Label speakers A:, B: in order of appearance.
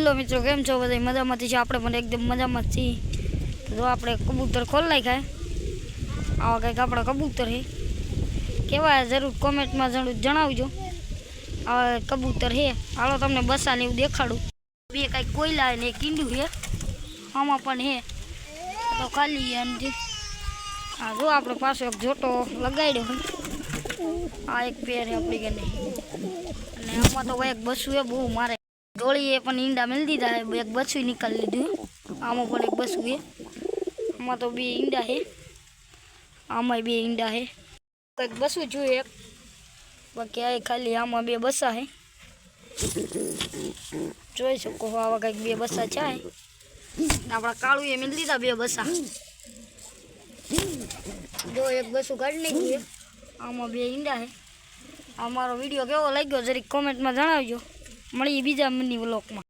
A: Hello મિત્રો, કેમ છો બધા? મજામાંથી છે? આપણે પણ એકદમ મજામાં જ છીએ. તો જો આપણે કબૂતર ખોલ નાખ્યા. આવા કંઈક આપણા કબૂતર છે. કેવા જરૂર કોમેન્ટમાં જરૂર જણાવજો. આવા કબૂતર છે. હાલો તમને બસાને એવું દેખાડું. બે કાંઈક કોયલા ને એક ઈંડું છે. આમાં પણ છે તો ખાલી અને આ જો આપણે પાછો એક જોટો લગાડ્યો હોય. આ એક પેર છે આપણી ગને. અને આમાં તો એક બસું એ બહુ મારે ડોળીએ પણ ઈંડા મેળ દીધા છે. એક બસું નીકાળી લીધું. આમાં પણ એક બસું છે. આમાં તો બે ઈંડા છે. આમાં બે ઈંડા છે. કંઈક બસું જોઈએ એક, બાકી આ ખાલી આમાં બે બસા છે. જોઈ શકો આવા કંઈક બે બસા છે. આપણા કાળું એ મેળ દીધા બે બસા. જો એક બસું કાઢી નાખ્યું. આમાં બે ઈંડા છે. અમારો વિડીયો કેવો લાગ્યો જરીક કોમેન્ટમાં જણાવજો. મળીએ બીજા મિની વ્લોગમાં.